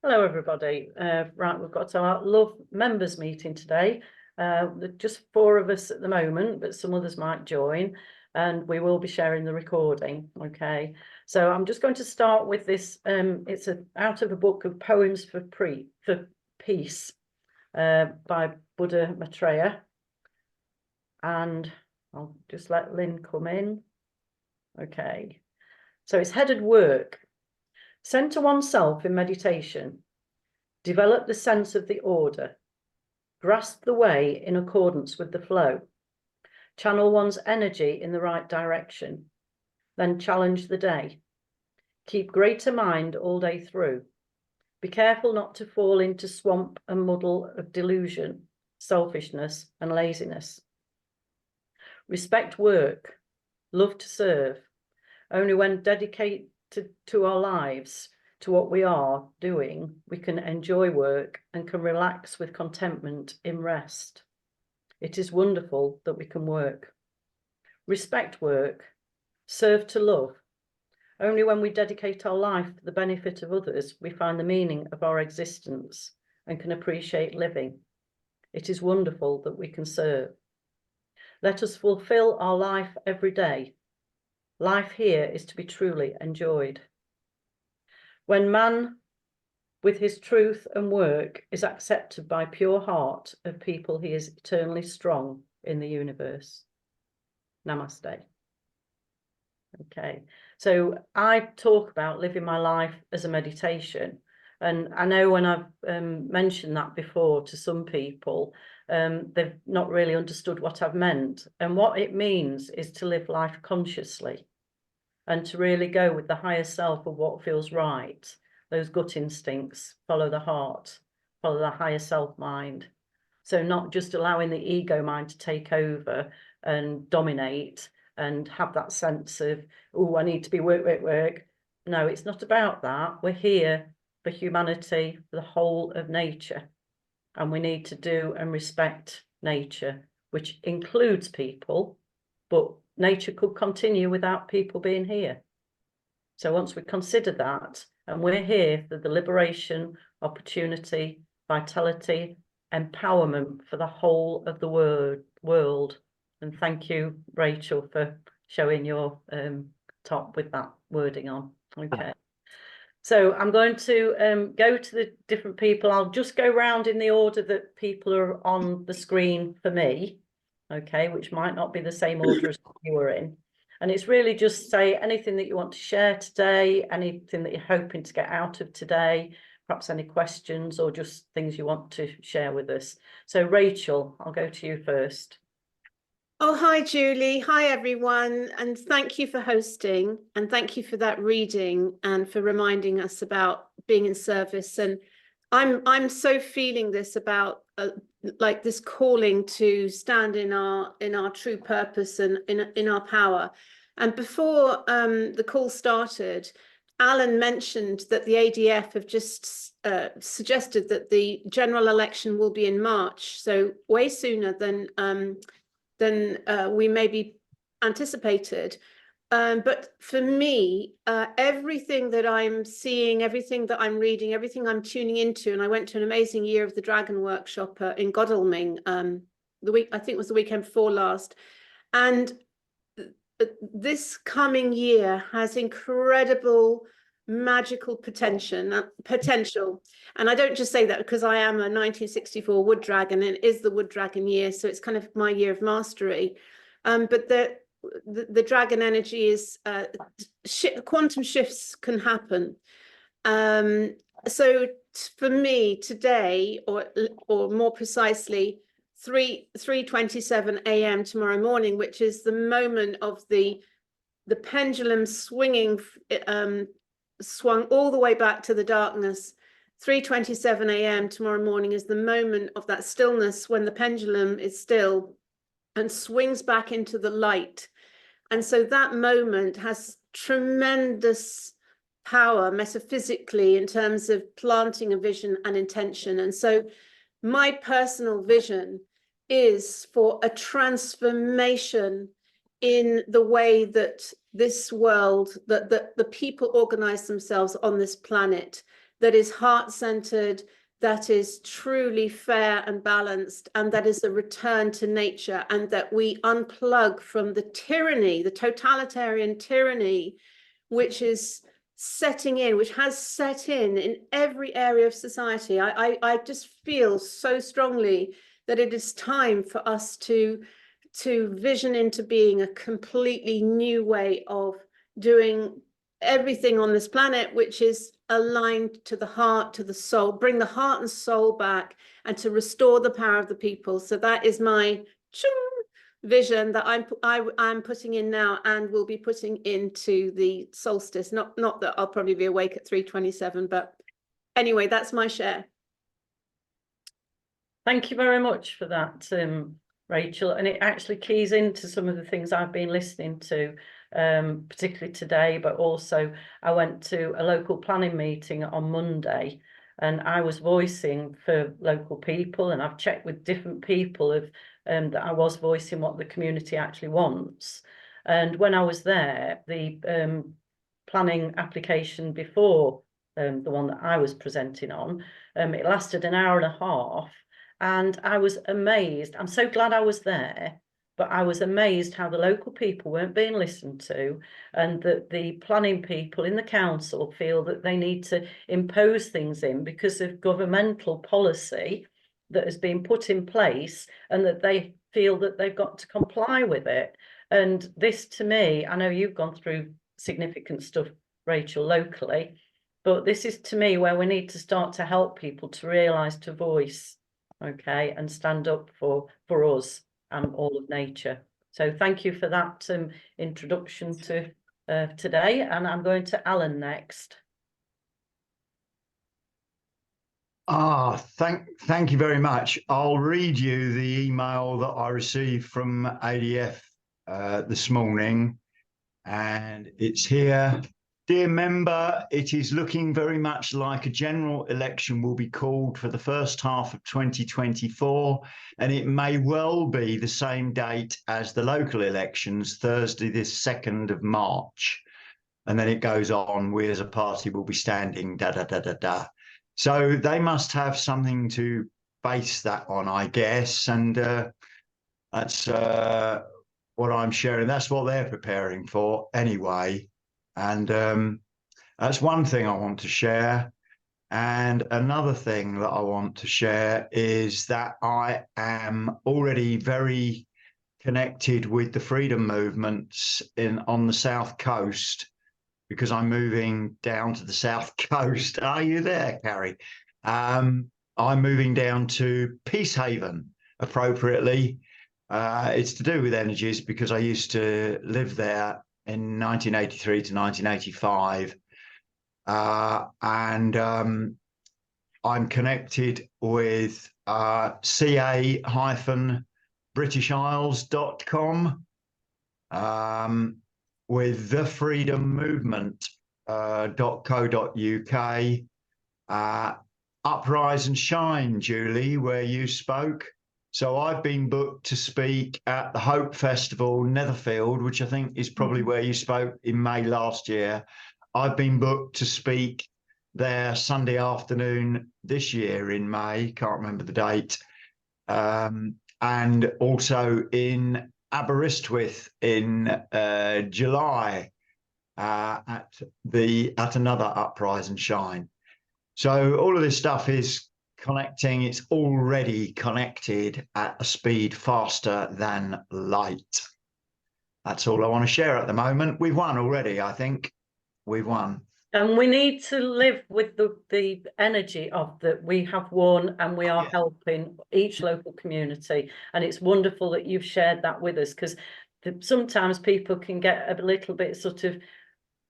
Hello, everybody. Right, we've got our Love members meeting today. Just 4 of us at the moment, but some others might join, and we will be sharing the recording. Okay, so I'm just going to start with this. It's out of a book of poems for peace by Buddha Maitreya, and I'll just let Lynn come in. Okay, so it's headed Work. Center oneself in meditation. Develop the sense of the order. Grasp the way in accordance with the flow. Channel one's energy in the right direction. Then challenge the day. Keep greater mind all day through. Be careful not to fall into swamp and muddle of delusion, selfishness, and laziness. Respect work. Love to serve. Only when dedicated to our lives, to what we are doing, we can enjoy work and can relax with contentment in rest. It is wonderful that we can work. Respect work. Serve to love. Only when we dedicate our life for the benefit of others, we find the meaning of our existence and can appreciate living. It is wonderful that we can serve. Let us fulfill our life every day. Life here is to be truly enjoyed. When man, with his truth and work, is accepted by pure heart of people, he is eternally strong in the universe. Namaste. Okay, so I talk about living my life as a meditation. And I know when I've mentioned that before to some people, they've not really understood what I've meant. And what it means is to live life consciously and to really go with the higher self of what feels right. Those gut instincts, follow the heart, follow the higher self mind. So not just allowing the ego mind to take over and dominate and have that sense of, oh, I need to be work. No, it's not about that. We're here for humanity, for the whole of nature. And we need to do and respect nature, which includes people, but nature could continue without people being here. So once we consider that, and we're here for the liberation, opportunity, vitality, empowerment for the whole of the world. And thank you, Rachel, for showing your top with that wording on. Okay. So I'm going to go to the different people. I'll just go round in the order that people are on the screen for me. Okay, which might not be the same order as you were in. And it's really just say anything that you want to share today, anything that you're hoping to get out of today, perhaps any questions or just things you want to share with us. So Rachel, I'll go to you first. Oh, hi, Julie. Hi, everyone. And thank you for hosting. And thank you for that reading and for reminding us about being in service. And I'm so feeling this about like this calling to stand in our true purpose and in our power. And before the call started, Alan mentioned that the ADF have just suggested that the general election will be in March, so way sooner than we maybe anticipated. But for me, everything that I'm seeing, everything that I'm reading, everything I'm tuning into, and I went to an amazing Year of the Dragon workshop in Godalming I think it was the weekend before last. And this coming year has incredible magical potential. And I don't just say that because I am a 1964 wood dragon, and it is the wood dragon year, so it's kind of my year of mastery. But the dragon energy is quantum shifts can happen. So for me today, or more precisely, 3:27 a.m. tomorrow morning, which is the moment of the pendulum swinging, swung all the way back to the darkness. 3:27 a.m. tomorrow morning is the moment of that stillness when the pendulum is still and swings back into the light. And so that moment has tremendous power metaphysically in terms of planting a vision and intention. And so my personal vision is for a transformation in the way that this world, that the people organize themselves on this planet, that is heart-centered, that is truly fair and balanced, and that is a return to nature, and that we unplug from the tyranny, the totalitarian tyranny, which is setting in, which has set in every area of society. I just feel so strongly that it is time for us to vision into being a completely new way of doing everything on this planet, which is aligned to the heart, to the soul, bring the heart and soul back, and to restore the power of the people. So that is my vision that I'm putting in now, and will be putting into the solstice. Not that I'll probably be awake at 3:27, but anyway, that's my share. Thank you very much for that, Rachel. And it actually keys into some of the things I've been listening to, particularly today, but also I went to a local planning meeting on Monday, and I was voicing for local people, and I've checked with different people of that I was voicing what the community actually wants. And when I was there, the planning application before the one that I was presenting on, it lasted an hour and a half. And I was amazed. I'm so glad I was there, but I was amazed how the local people weren't being listened to, and that the planning people in the council feel that they need to impose things in because of governmental policy that has been put in place, and that they feel that they've got to comply with it. And this, to me, I know you've gone through significant stuff, Rachel, locally, but this is, to me, where we need to start to help people to realise, to voice, okay, and stand up for us and all of nature. So thank you for that introduction to today, and I'm going to Alan next. Thank you very much. I'll read you the email that I received from ADF this morning, and it's here. Dear member, it is looking very much like a general election will be called for the first half of 2024, and it may well be the same date as the local elections, Thursday, this 2nd of March. And then it goes on, we as a party will be standing, da, da, da, da, da. So they must have something to base that on, I guess. And that's what I'm sharing. That's what they're preparing for anyway. And that's one thing I want to share. And another thing that I want to share is that I am already very connected with the freedom movements on the South Coast, because I'm moving down to the South Coast. Are you there, Carrie? I'm moving down to Peacehaven, appropriately. It's to do with energies, because I used to live there in 1983 to 1985. And I'm connected with ca-britishisles.com, with thefreedommovement.co.uk, Uprise and Shine, Julie, where you spoke. So I've been booked to speak at the Hope Festival, Netherfield, which I think is probably where you spoke in May last year. I've been booked to speak there Sunday afternoon this year in May, can't remember the date, and also in Aberystwyth in July at another Uprise and Shine. So all of this stuff is connecting. It's already connected at a speed faster than light. That's all I want to share at the moment. We've won already, I think. We've won. And we need to live with the energy of that we have won, and we are helping each local community. And it's wonderful that you've shared that with us, because sometimes people can get a little bit sort of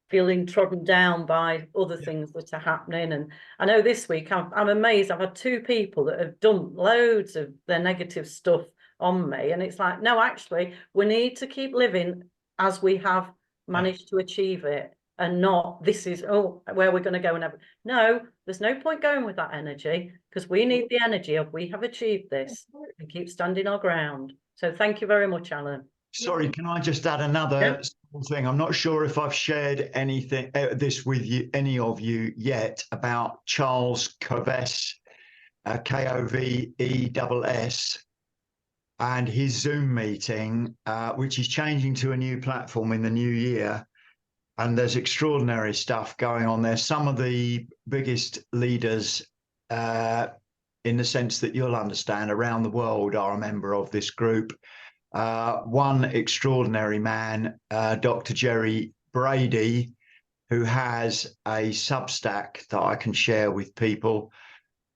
feeling trodden down by other things that are happening. And I know this week I'm amazed. I've had 2 people that have dumped loads of their negative stuff on me, and it's like, no, actually we need to keep living as we have managed to achieve it, and not this is where we're going to go. And no, there's no point going with that energy, because we need the energy of we have achieved this and keep standing our ground. So thank you very much, Alan. Sorry, can I just add another small thing? I'm not sure if I've shared anything this with you, any of you yet, about Charles Koves, Koveess, and his Zoom meeting, which is changing to a new platform in the new year. And there's extraordinary stuff going on there. Some of the biggest leaders, in the sense that you'll understand, around the world are a member of this group. One extraordinary man, Dr. Jerry Brady, who has a Substack that I can share with people.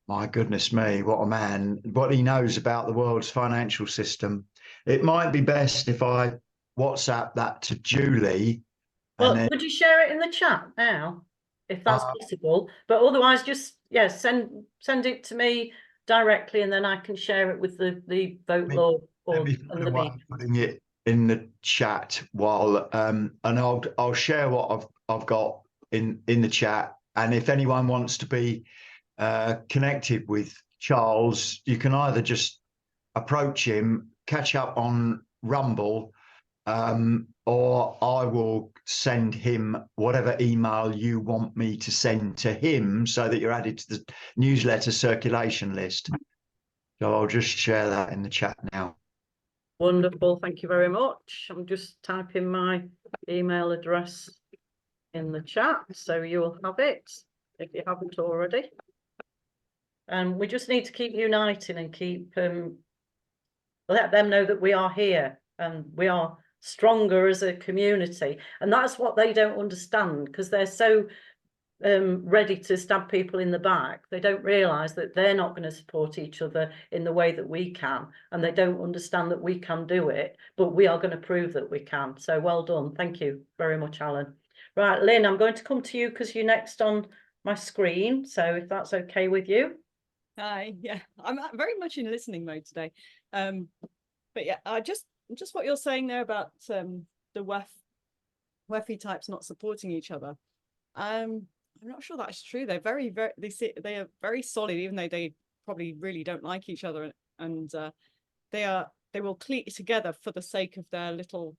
My goodness me, what a man, what he knows about the world's financial system. It might be best if I WhatsApp that to Julie. Well, could you share it in the chat now, if that's possible? But otherwise, just send it to me directly, and then I can share it with the vote law or the meeting. Putting it in the chat while and I'll share what I've got in the chat. And if anyone wants to be connected with Charles, you can either just approach him, catch up on Rumble, or I will send him whatever email you want me to send to him so that you're added to the newsletter circulation list. So I'll just share that in the chat now. Wonderful, thank you very much. I'm just typing my email address in the chat, so you'll have it if you haven't already. And we just need to keep uniting and keep let them know that we are here and we are stronger as a community. And that's what they don't understand, because they're so ready to stab people in the back. They don't realize that they're not going to support each other in the way that we can, and they don't understand that we can do it, but we are going to prove that we can. So well done. Thank you very much, Alan. Right, Lynn, I'm going to come to you because you're next on my screen, so if that's okay with you. Hi, yeah, I'm very much in listening mode today. But yeah, just what you're saying there about the WEFI types not supporting each other. I'm not sure that's true. They're they are very solid, even though they probably really don't like each other, and they will clique together for the sake of their little,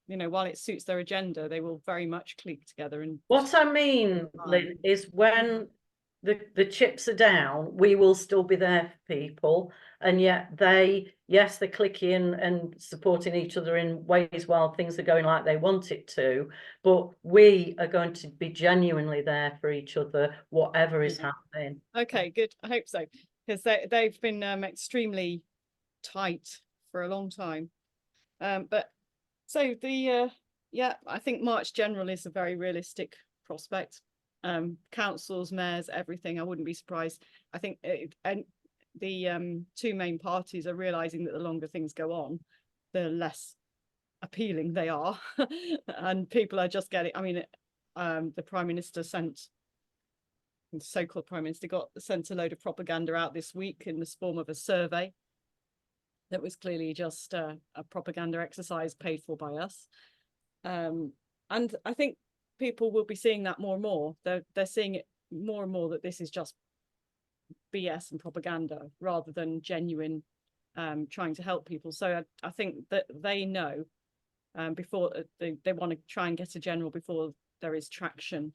while it suits their agenda, they will very much clique together. And what I mean, Lynn, is when the chips are down, we will still be there for people, and yet they're clicking and supporting each other in ways while things are going like they want it to, but we are going to be genuinely there for each other, whatever is happening. Okay, good. I hope so, because they've been extremely tight for a long time. But so I think March General is a very realistic prospect. Councils, mayors, everything. I wouldn't be surprised. I think the two main parties are realizing that the longer things go on, the less appealing they are, and people are just getting. I mean, the Prime Minister the so-called Prime Minister sent a load of propaganda out this week in the form of a survey that was clearly just a propaganda exercise paid for by us, and I think people will be seeing that more and more. They're seeing it more and more that this is just BS and propaganda rather than genuine trying to help people. So I think that they know before they want to try and get a general before there is traction,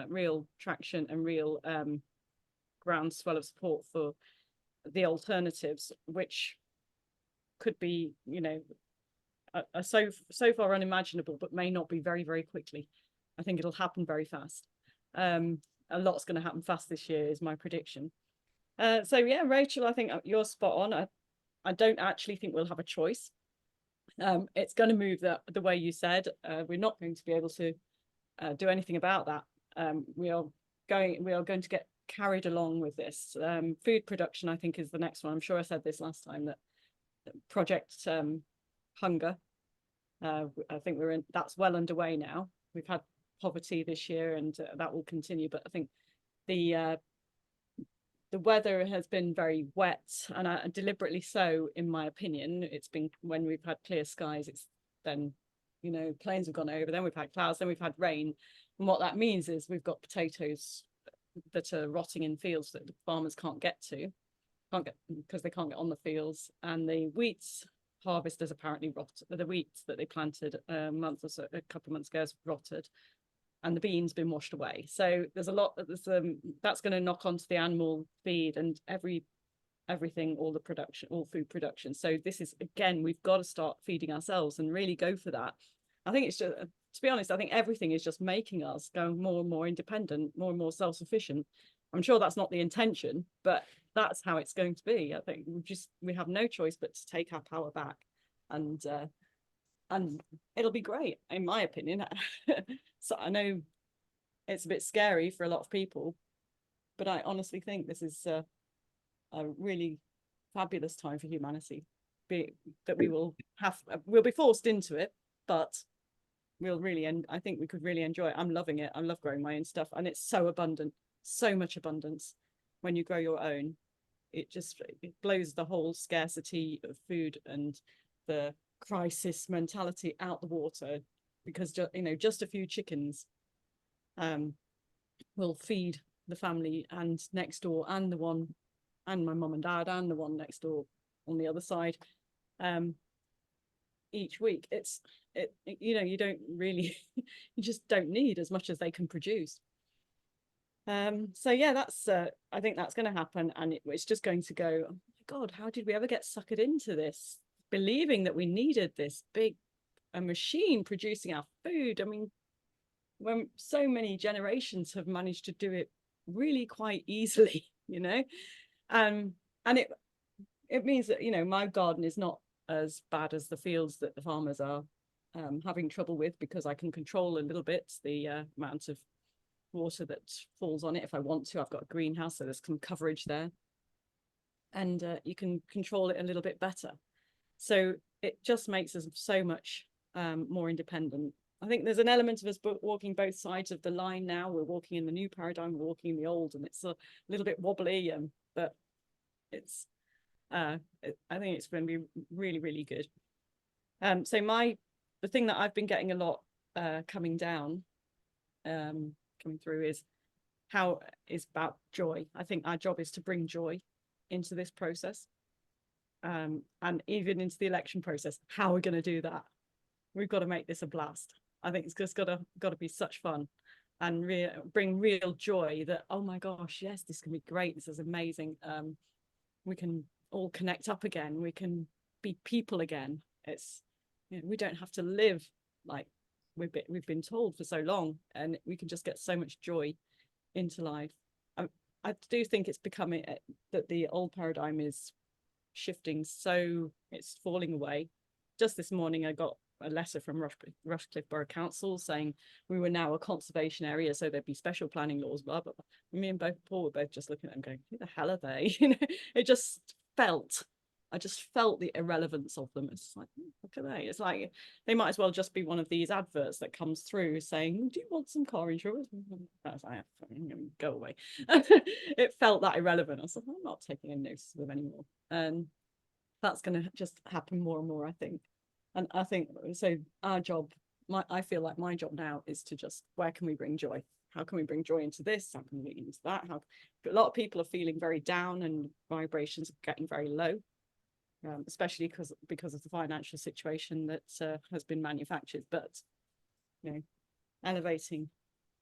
real traction and real groundswell of support for the alternatives, which could be, are so far unimaginable, but may not be very, very quickly. I think it'll happen very fast. A lot's going to happen fast this year is my prediction. So yeah, Rachel, I think you're spot on. I don't actually think we'll have a choice. It's going to move the way you said. We're not going to be able to do anything about that. We are going to get carried along with this. Food production, I think, is the next one. I'm sure I said this last time, that Project Hunger. I think that's well underway now. We've had poverty this year, and that will continue. But I think the weather has been very wet, and deliberately so, in my opinion. It's been, when we've had clear skies, it's then, planes have gone over, then we've had clouds, then we've had rain. And what that means is we've got potatoes that are rotting in fields that the farmers can't get because they can't get on the fields, and the wheat's harvesters apparently rotted. The wheat that they planted a couple of months ago has rotted, and the beans been washed away. So there's a lot that's going to knock onto the animal feed and everything, all the production, all food production. So this is, again, we've got to start feeding ourselves and really go for that. I think it's just, to be honest, I think everything is just making us go more and more independent, more and more self-sufficient. I'm sure that's not the intention, but that's how it's going to be. I think we have no choice but to take our power back, and it'll be great, in my opinion. So I know it's a bit scary for a lot of people, but I honestly think this is a really fabulous time for humanity. That we'll be forced into it, but we'll really, and I think we could really enjoy it. I'm loving it. I love growing my own stuff, and it's so abundant, so much abundance. When you grow your own, it blows the whole scarcity of food and the crisis mentality out the water, because just a few chickens will feed the family and next door, and the one, and my mum and dad, and the one next door on the other side, each week. You don't really you just don't need as much as they can produce. So yeah, that's I think that's going to happen, and it's just going to go, oh my God, how did we ever get suckered into this, believing that we needed this big machine producing our food? I mean, when so many generations have managed to do it really quite easily, and it means that my garden is not as bad as the fields that the farmers are having trouble with, because I can control a little bit the amount of water that falls on it if I want to. I've got a greenhouse, so there's some coverage there, and you can control it a little bit better. So it just makes us so much more independent. I think there's an element of us walking both sides of the line now. We're walking in the new paradigm, we're walking in the old, and it's a little bit wobbly, but it's I think it's going to be really, really good. So the thing that I've been getting a lot coming through is about joy. I think our job is to bring joy into this process, and even into the election process. How are we going to do that? We've got to make this a blast. I think it's just got to be such fun, and bring real joy that, oh my gosh, yes, this can be great, this is amazing. We can all connect up again, we can be people again. It's we don't have to live like we've been told for so long, and we can just get so much joy into life. I do think it's becoming that the old paradigm is shifting, so it's falling away. Just this morning I got a letter from Rushcliffe Borough Council saying we were now a conservation area, so there'd be special planning laws, blah blah blah. Me and Paul were both just looking at them going, who the hell are they? I just felt the irrelevance of them. It's like, look at they. It's like they might as well just be one of these adverts that comes through saying, do you want some car insurance? I was like, go away. It felt that irrelevant. I was like, I'm not taking any notice of them anymore. And that's going to just happen more and more, I think. And I think so. Our job, I feel like my job now is to just, where can we bring joy? How can we bring joy into this? How can we bring into that? A lot of people are feeling very down, and vibrations are getting very low. Especially because of the financial situation that has been manufactured, but elevating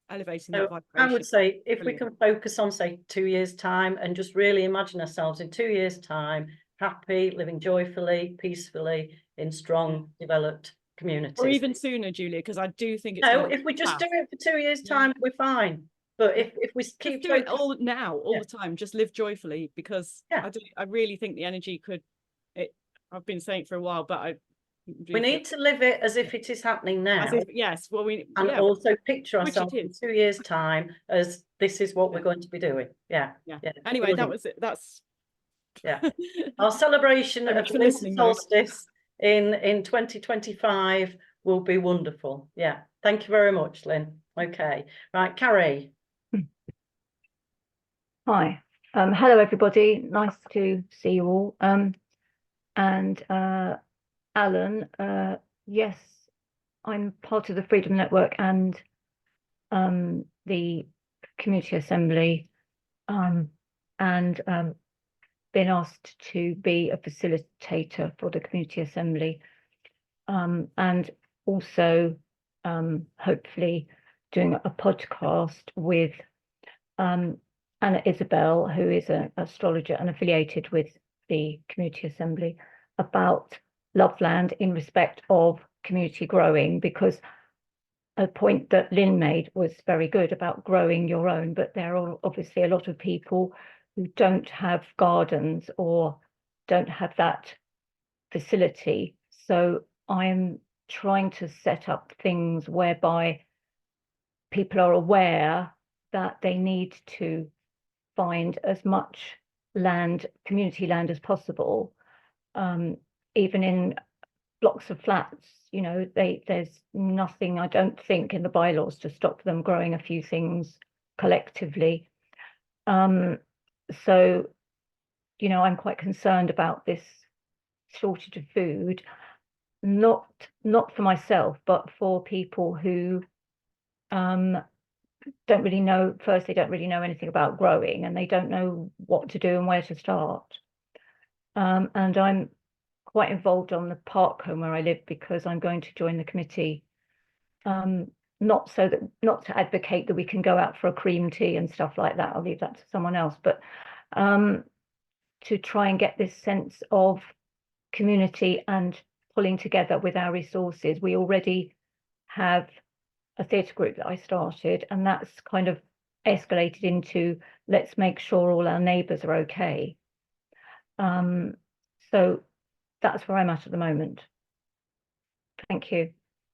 that vibration. I would say if we can focus on, say, 2 years' time, and just really imagine ourselves in 2 years' time, happy, living joyfully, peacefully in strong, developed communities. Or even sooner, Julia, because I do think it's if we just do it for 2 years' time, we're fine. But if we keep do it all the time, just live joyfully, because I really think the energy could. I've been saying it for a while, but we need to live it as if it is happening now. Yes, well, also picture ourselves in 2 years' time as this is what we're going to be doing. Yeah. Anyway, that was it. That's our celebration of the winter solstice in 2025 will be wonderful. Yeah. Thank you very much, Lynn. Okay. Right, Carrie. Hi. Hello, everybody. Nice to see you all. And Alan, yes, I'm part of the Freedom Network and the Community Assembly, and been asked to be a facilitator for the community assembly, and also hopefully doing a podcast with Anna Isabel, who is an astrologer and affiliated with the community assembly, about Loveland in respect of community growing, because a point that Lynn made was very good about growing your own, but there are obviously a lot of people who don't have gardens or don't have that facility. So I'm trying to set up things whereby people are aware that they need to find as much land, community land as possible, even in blocks of flats. You know, there's nothing, I don't think, in the bylaws to stop them growing a few things collectively. So, you know, I'm quite concerned about this shortage of food, not for myself, but for people who don't really know, first, they don't really know anything about growing, and they don't know what to do and where to start. And I'm quite involved on the park home where I live, because I'm going to join the committee, not to advocate that we can go out for a cream tea and stuff like that. I'll leave that to someone else, but to try and get this sense of community and pulling together with our resources. We already have a theatre group that I started, and that's kind of escalated into, let's make sure all our neighbours are okay. So that's where I'm at the moment. Thank you.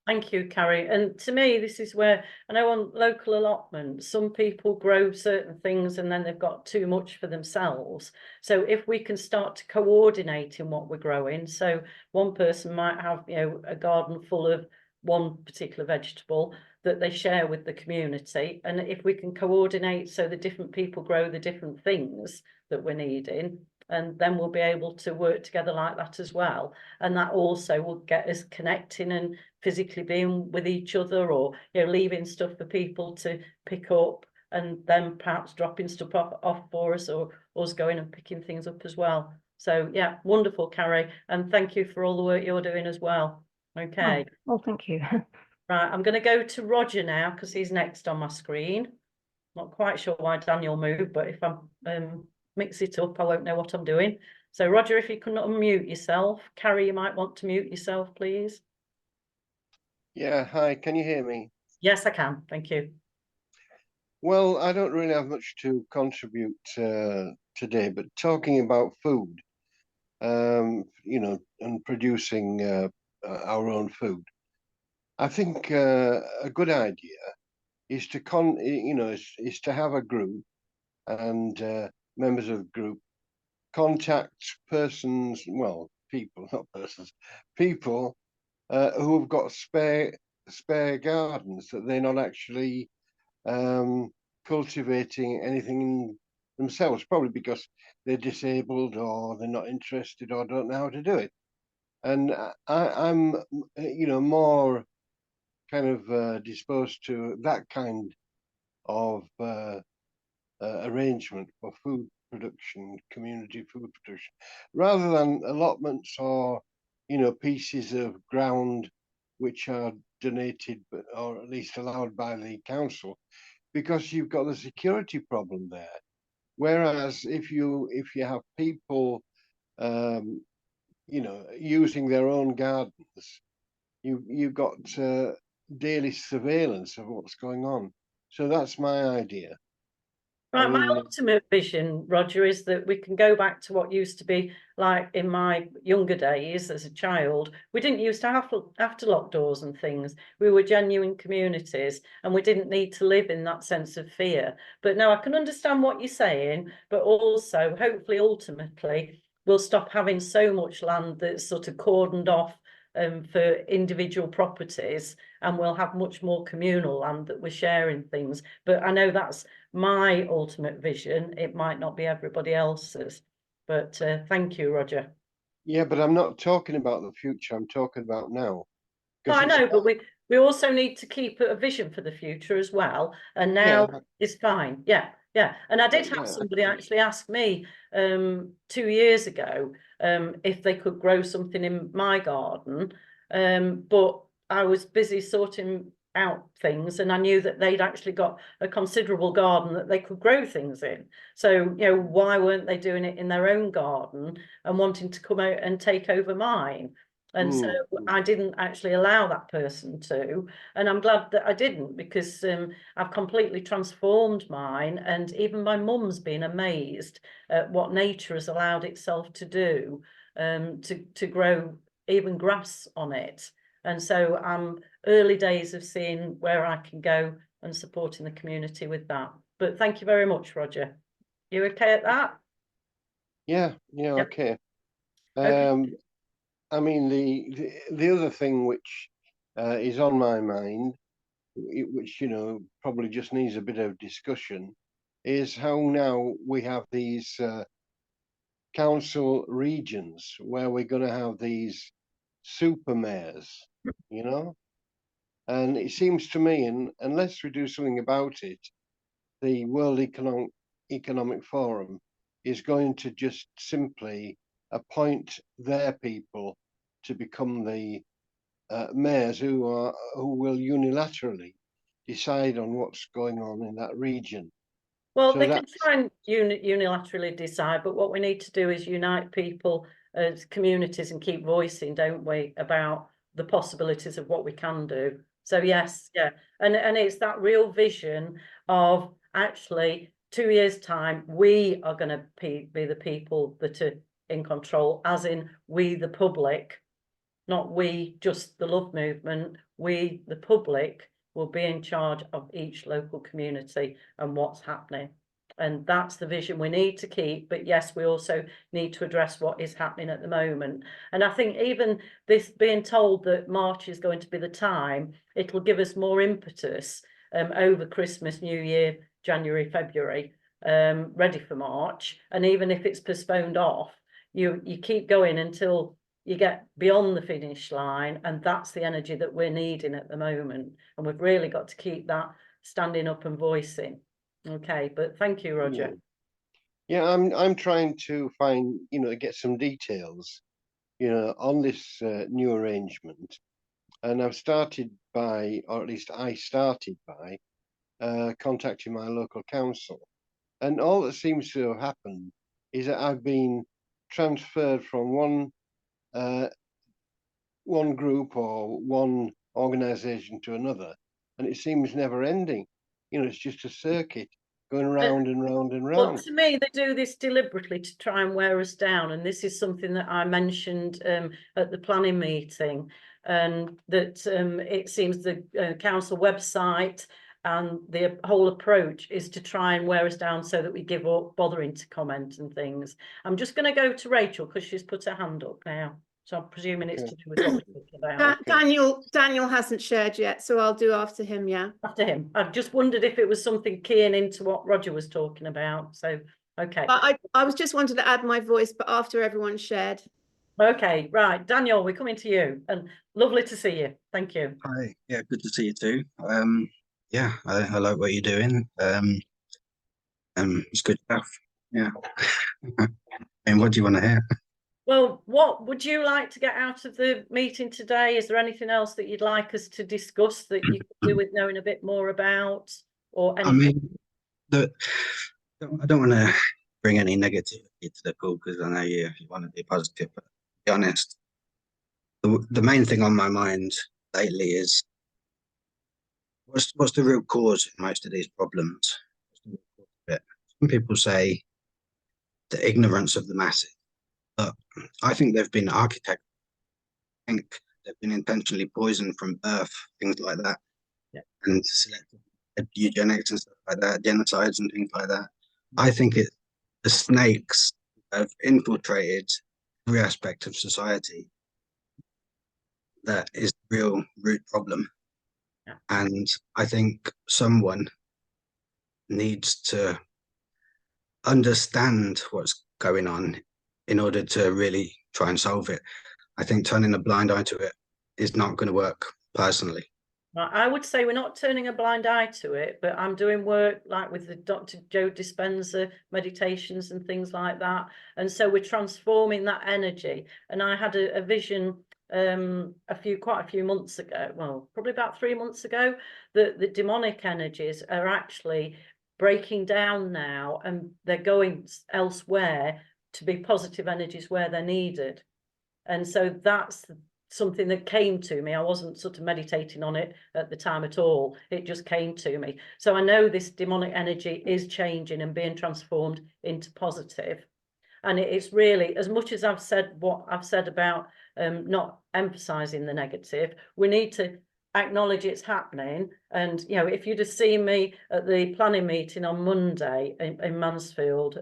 Thank you, Carrie. And to me, this is where, I know on local allotments, some people grow certain things and then they've got too much for themselves. So if we can start to coordinate in what we're growing, so one person might have, you know, a garden full of one particular vegetable that they share with the community. And if we can coordinate so the different people grow the different things that we're needing, and then we'll be able to work together like that as well. And that also will get us connecting and physically being with each other, or, you know, leaving stuff for people to pick up, and then perhaps dropping stuff off for us, or us going and picking things up as well. So yeah, wonderful, Carrie, and thank you for all the work you're doing as well. Okay. Oh, thank you. Right, I'm going to go to Roger now, because he's next on my screen. Not quite sure why Daniel moved, but if I'm mix it up, I won't know what I'm doing. So Roger, if you can unmute yourself. Carrie, you might want to mute yourself, please. Yeah, hi, can you hear me? Yes, I can, thank you. Well, I don't really have much to contribute today, but talking about food, you know, and producing our own food, I think a good idea is to is to have a group, and members of the group contact persons, well, people, not persons, people who have got spare gardens that they're not actually cultivating anything themselves, probably because they're disabled or they're not interested or don't know how to do it. And I'm, you know, more kind of disposed to that kind of arrangement for food production, community food production, rather than allotments or, you know, pieces of ground which are donated or at least allowed by the council, because you've got the security problem there. Whereas if you have people, you know, using their own gardens, you've got daily surveillance of what's going on. So that's my idea. Right, I mean, my ultimate vision, Roger, is that we can go back to what used to be like in my younger days as a child. We didn't used to have to lock doors and things. We were genuine communities, and we didn't need to live in that sense of fear. But now I can understand what you're saying, but also hopefully ultimately we'll stop having so much land that's sort of cordoned off for individual properties, and we'll have much more communal land that we're sharing things. But I know that's my ultimate vision. It might not be everybody else's, but thank you, Roger. yeah, but I'm not talking about the future. I'm talking about now. No, I know, but we also need to keep a vision for the future as well. And now Yeah. is fine. Yeah. Yeah, and I did have Yeah, somebody actually ask me 2 years ago if they could grow something in my garden, but I was busy sorting out things, and I knew that they'd actually got a considerable garden that they could grow things in. So, you know, why weren't they doing it in their own garden and wanting to come out and take over mine? And so I didn't actually allow that person to, and I'm glad that I didn't, because I've completely transformed mine, and even my mum's been amazed at what nature has allowed itself to do, to grow even grass on it. And so I'm early days of seeing where I can go and supporting the community with that. But thank you very much, Roger. You okay at that? yeah, Yep. okay. Okay. I mean, the other thing which is on my mind, which, you know, probably just needs a bit of discussion, is how now we have these council regions where we're going to have these super mayors, you know? And it seems to me, unless we do something about it, the World Economic Forum is going to just simply appoint their people to become the mayors who will unilaterally decide on what's going on in that region. Well, So they can that's try and unilaterally decide, but what we need to do is unite people as communities and keep voicing, don't we, about the possibilities of what we can do. So yes, yeah, and it's that real vision of actually 2 years' time, we are going to be the people that are in control, as in we, the public, not we, just the love movement. We, the public, will be in charge of each local community and what's happening. And that's the vision we need to keep. But yes, we also need to address what is happening at the moment. And I think even this being told that March is going to be the time, it'll give us more impetus over Christmas, New Year, January, February, ready for March. And even if it's postponed off, you keep going until you get beyond the finish line, and that's the energy that we're needing at the moment, and we've really got to keep that standing up and voicing. Okay, but thank you, Roger. yeah. I'm trying to find, you know, get some details, you know, on this new arrangement, and I've started by, or at least I started by, contacting my local council, and all that seems to have happened is that I've been transferred from one group or one organization to another, and it seems never ending. You know, it's just a circuit going round and round and Well, round. to me, they do this deliberately to try and wear us down, and this is something that I mentioned at the planning meeting, and that it seems the council website and the whole approach is to try and wear us down so that we give up bothering to comment and things. I'm just going to go to Rachel because she's put her hand up now, so I'm presuming it's to do with what we're talking about. Daniel hasn't shared yet, so I'll do after him. Yeah. After him. I've just wondered if it was something keying into what Roger was talking about. So, okay. I was just wanted to add my voice, but after everyone's shared. Okay, right. Daniel, we're coming to you, and lovely to see you. Thank you. Hi, yeah, good to see you too. Yeah, I like what you're doing. It's good stuff. Yeah. And what do you want to hear? Well, what would you like to get out of the meeting today? Is there anything else that you'd like us to discuss that you could do with knowing a bit more about, or anything? I mean, I don't want to bring any negativity to the call because I know you want to be positive, but to be honest, the main thing on my mind lately is what's the real cause of most of these problems? Some people say the ignorance of the masses, but I think they've been architected. I think they've been intentionally poisoned from birth, things like that, and selective eugenics and stuff like that, genocides and things like that. I think the snakes have infiltrated every aspect of society. That is the real root problem. Yeah. And I think someone needs to understand what's going on in order to really try and solve it. I think turning a blind eye to it is not going to work personally. I would say we're not turning a blind eye to it, but I'm doing work like with the Dr. Joe Dispenza meditations and things like that. And so we're transforming that energy. And I had a vision quite a few months ago, well, probably about 3 months ago, that the demonic energies are actually breaking down now, and they're going elsewhere to be positive energies where they're needed. And so that's something that came to me. I wasn't sort of meditating on it at the time at all. It just came to me. So I know this demonic energy is changing and being transformed into positive. And it's really, as much as I've said what I've said about not emphasizing the negative, we need to acknowledge it's happening. And, you know, if you'd have seen me at the planning meeting on Monday in Mansfield,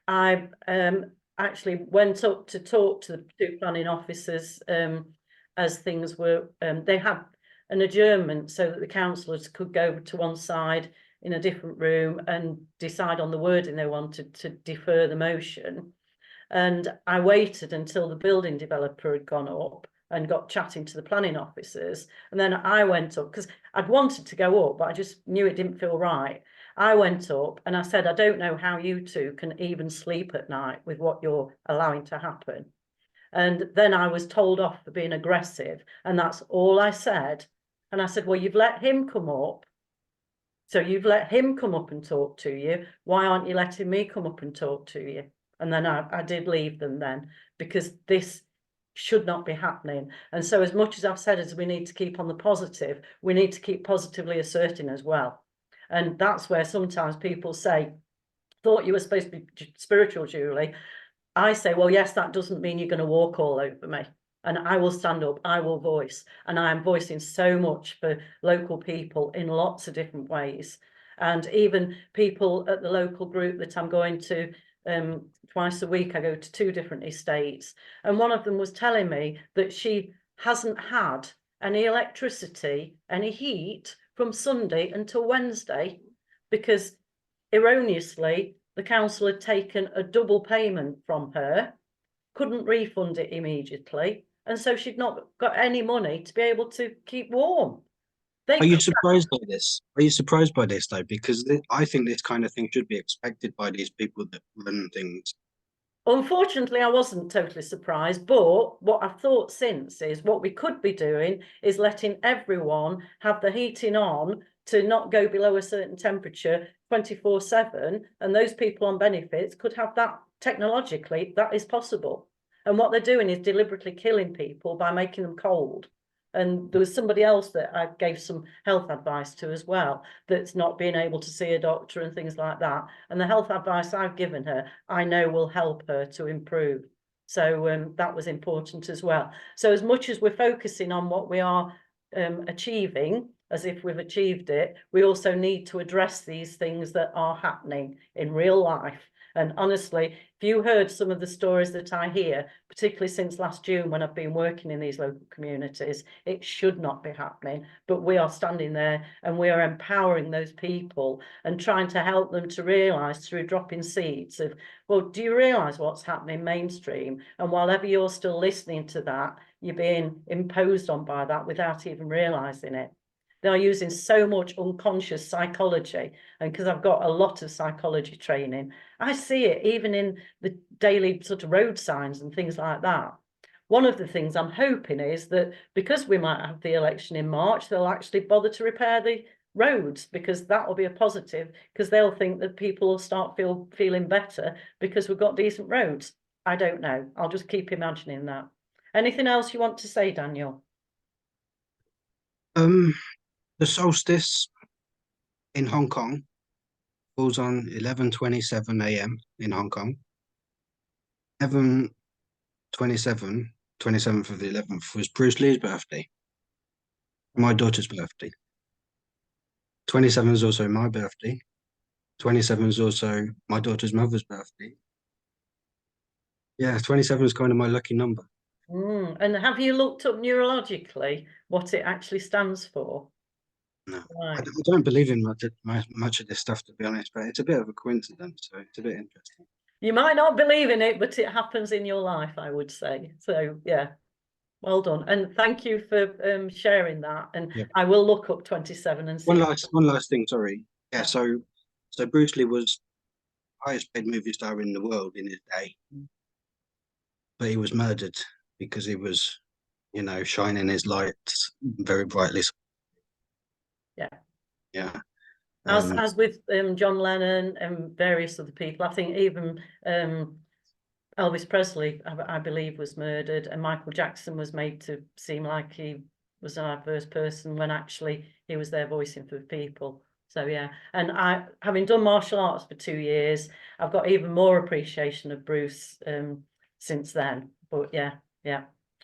I actually went up to talk to the two planning officers as things were, they had an adjournment so that the councillors could go to one side in a different room and decide on the wording they wanted to defer the motion. And I waited until the building developer had gone up and got chatting to the planning officers. And then I went up because I'd wanted to go up, but I just knew it didn't feel right. I went up and I said, I don't know how you two can even sleep at night with what you're allowing to happen. And then I was told off for being aggressive. And that's all I said. And I said, well, you've let him come up. So you've let him come up and talk to you. Why aren't you letting me come up and talk to you? And then I did leave them then, because this should not be happening. And so as much as I've said as we need to keep on the positive, we need to keep positively asserting as well. And that's where sometimes people say, thought you were supposed to be spiritual, Julie. I say, well, yes, that doesn't mean you're going to walk all over me. And I will stand up, I will voice. And I am voicing so much for local people in lots of different ways. And even people at the local group that I'm going to twice a week, I go to 2 different estates. And one of them was telling me that she hasn't had any electricity, any heat from Sunday until Wednesday, because erroneously the council had taken a double payment from her, couldn't refund it immediately, and so she'd not got any money to be able to keep warm. Are you surprised by this? Are you surprised by this though? Because I think this kind of thing should be expected by these people that run things. Unfortunately, I wasn't totally surprised, but what I've thought since is what we could be doing is letting everyone have the heating on to not go below a certain temperature 24/7, and those people on benefits could have that technologically. That is possible. And what they're doing is deliberately killing people by making them cold. And there was somebody else that I gave some health advice to as well, that's not being able to see a doctor and things like that. And the health advice I've given her, I know will help her to improve. So that was important as well. So as much as we're focusing on what we are achieving, as if we've achieved it, we also need to address these things that are happening in real life. And honestly, if you heard some of the stories that I hear, particularly since last June when I've been working in these local communities, it should not be happening. But we are standing there and we are empowering those people and trying to help them to realise through dropping seeds of, well, do you realise what's happening mainstream? And while ever you're still listening to that, you're being imposed on by that without even realising it. They're using so much unconscious psychology, and because I've got a lot of psychology training, I see it even in the daily sort of road signs and things like that. One of the things I'm hoping is that because we might have the election in March, they'll actually bother to repair the roads, because that will be a positive, because they'll think that people will start feeling better because we've got decent roads. I don't know. I'll just keep imagining that. Anything else you want to say, Daniel? The solstice in Hong Kong falls on 11:27 a.m. in Hong Kong. 27th of the 11th was Bruce Lee's birthday. My daughter's birthday. 27 is also my birthday. 27 is also my daughter's mother's birthday. Yeah, 27 is kind of my lucky number. And have you looked up neurologically what it actually stands for? No, Right. I don't believe in much of this stuff, to be honest, but it's a bit of a coincidence, so it's a bit interesting. You might not believe in it, but it happens in your life, I would say. So, yeah. Well done, and thank you for sharing that. And Yep. I will look up 27 and see. One last thing, sorry. Yeah, Yeah. so Bruce Lee was highest paid movie star in the world in his day, but he was murdered because he was, you know, shining his light very brightly. Yeah. Yeah. As with John Lennon and various other people, I think even Elvis Presley, I believe, was murdered, and Michael Jackson was made to seem like he was an adverse person when actually he was there voicing for the people. So yeah, and I, having done martial arts for 2 years, I've got even more appreciation of Bruce since then. But yeah,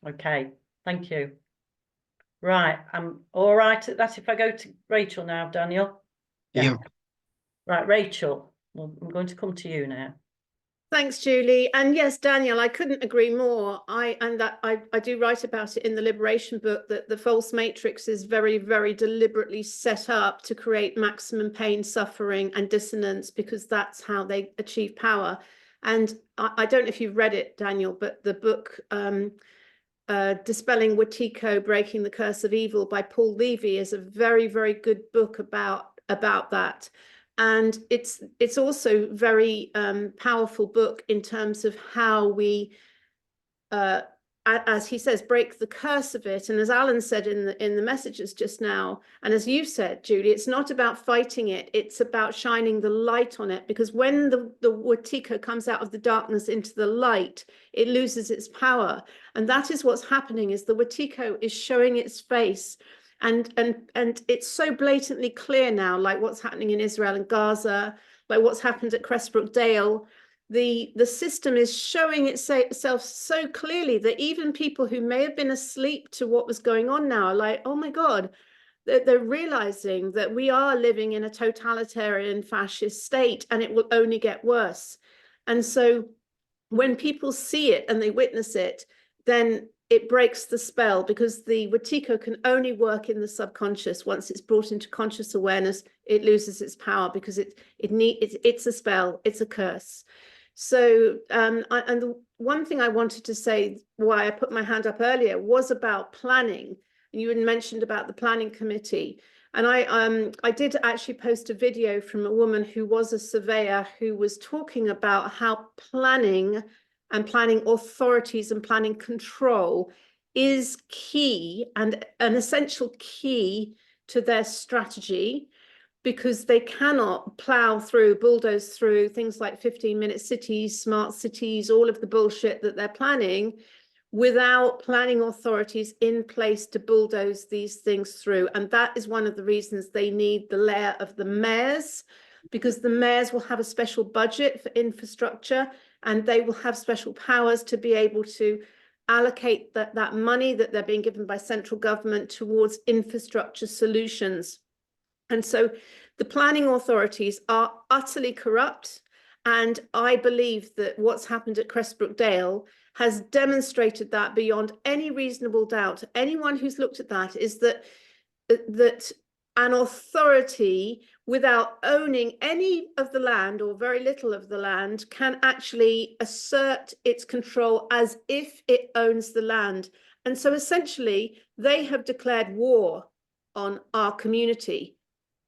okay, thank you. Right, I'm all right at that. If I go to Rachel now, Daniel. Yeah. Right, Rachel, well, I'm going to come to you now. Thanks, Julie. And yes, Daniel, I couldn't agree more. I do write about it in the Liberation book, that the false matrix is very, very deliberately set up to create maximum pain, suffering, and dissonance, because that's how they achieve power. And I don't know if you've read it, Daniel, but the book Dispelling Wetiko, Breaking the Curse of Evil by Paul Levy is a very, very good book about that. And it's also very powerful book in terms of how we, as he says, break the curse of it. And as Alan said in the messages just now, and as you said, Julie, it's not about fighting it, it's about shining the light on it. Because when the Wetiko comes out of the darkness into the light, it loses its power. And that is what's happening, is the Wetiko is showing its face. And it's so blatantly clear now, like what's happening in Israel and Gaza, like what's happened at Crestbrook Dale. The system is showing itself so clearly that even people who may have been asleep to what was going on now are like, oh my God, they're realizing that we are living in a totalitarian fascist state, and it will only get worse. And so when people see it and they witness it, then it breaks the spell, because the Wetiko can only work in the subconscious. Once it's brought into conscious awareness, it loses its power, because it's a spell, it's a curse. So and the one thing I wanted to say, why I put my hand up earlier, was about planning. You had mentioned about the planning committee. And I did actually post a video from a woman who was a surveyor, who was talking about how planning and planning authorities and planning control is key, and an essential key to their strategy, because they cannot plow through, bulldoze through things like 15-minute cities, smart cities, all of the bullshit that they're planning, without planning authorities in place to bulldoze these things through. And that is one of the reasons they need the layer of the mayors, because the mayors will have a special budget for infrastructure, and they will have special powers to be able to allocate that money that they're being given by central government towards infrastructure solutions. And so the planning authorities are utterly corrupt. And I believe that what's happened at Crestbrook Dale has demonstrated that beyond any reasonable doubt. Anyone who's looked at that is that an authority, without owning any of the land or very little of the land, can actually assert its control as if it owns the land. And so essentially, they have declared war on our community.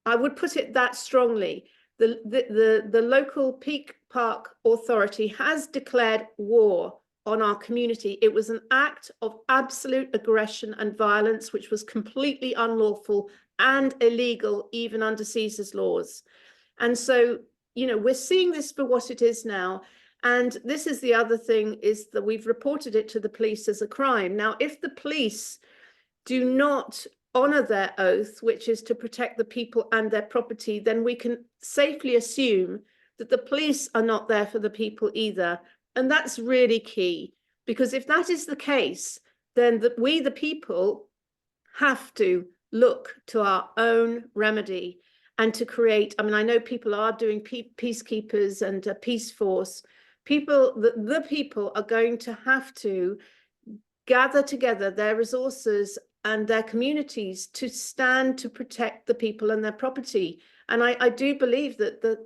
I would put it that strongly. The local Peak Park Authority has declared war on our community. It was an act of absolute aggression and violence, which was completely unlawful and illegal, even under Caesar's laws. And so, you know, we're seeing this for what it is now. And this is the other thing, is that we've reported it to the police as a crime. Now, if the police do not honor their oath, which is to protect the people and their property, then we can safely assume that the police are not there for the people either. And that's really key, because if that is the case, then we, the people, have to look to our own remedy and to create, I mean, I know people are doing peacekeepers and a peace force. The people are going to have to gather together their resources and their communities to stand to protect the people and their property. And I do believe that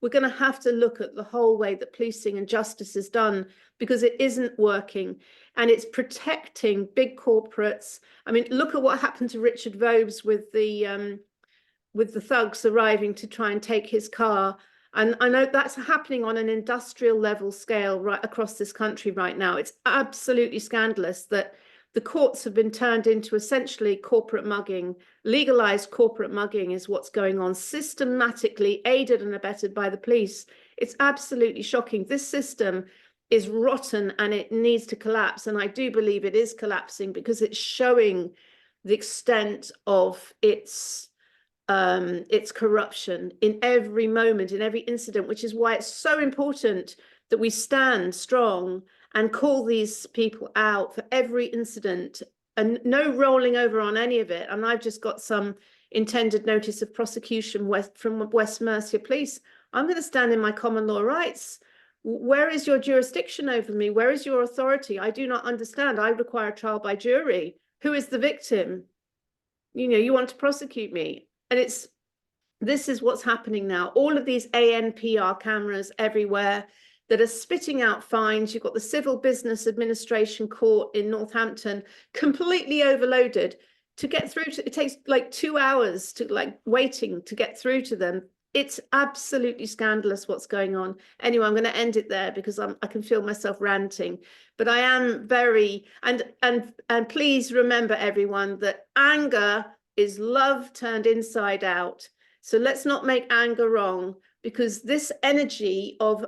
we're going to have to look at the whole way that policing and justice is done, because it isn't working, and it's protecting big corporates. I mean, look at what happened to Richard Vobes with the thugs arriving to try and take his car. And I know that's happening on an industrial level scale right across this country right now. It's absolutely scandalous that the courts have been turned into essentially corporate mugging. Legalized corporate mugging is what's going on, systematically aided and abetted by the police. It's absolutely shocking. This system is rotten and it needs to collapse. And I do believe it is collapsing because it's showing the extent of its corruption in every moment, in every incident, which is why it's so important that we stand strong and call these people out for every incident, and no rolling over on any of it. And I've just got some intended notice of prosecution from West Mercia Police. I'm going to stand in my common law rights. Where is your jurisdiction over me? Where is your authority? I do not understand. I require a trial by jury. Who is the victim? You know, you want to prosecute me. And this is what's happening now. All of these ANPR cameras everywhere that are spitting out fines. You've got the Civil Business Administration Court in Northampton completely overloaded. To get through to, it takes like 2 hours to waiting to get through to them. It's absolutely scandalous what's going on. Anyway, I'm going to end it there because I can feel myself ranting. But I am very, and please remember, everyone, that anger is love turned inside out. So let's not make anger wrong, because this energy of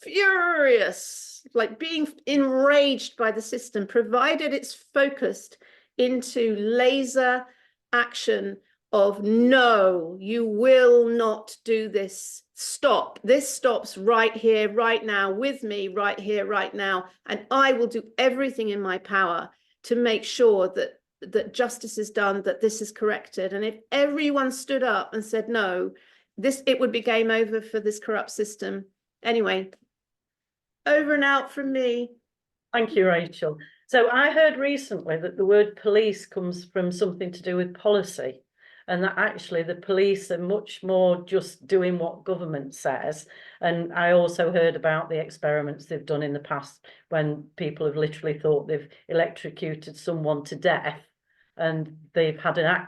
furious, like being enraged by the system, provided it's focused into laser action of no, you will not do this. Stop. This stops right here, right now, with me, right here, right now. And I will do everything in my power to make sure that justice is done, that this is corrected. And if everyone stood up and said no, it would be game over for this corrupt system. Anyway, over and out from me. Thank you, Rachel. So I heard recently that the word police comes from something to do with policy, and that actually the police are much more just doing what government says. And I also heard about the experiments they've done in the past when people have literally thought they've electrocuted someone to death, and they've had an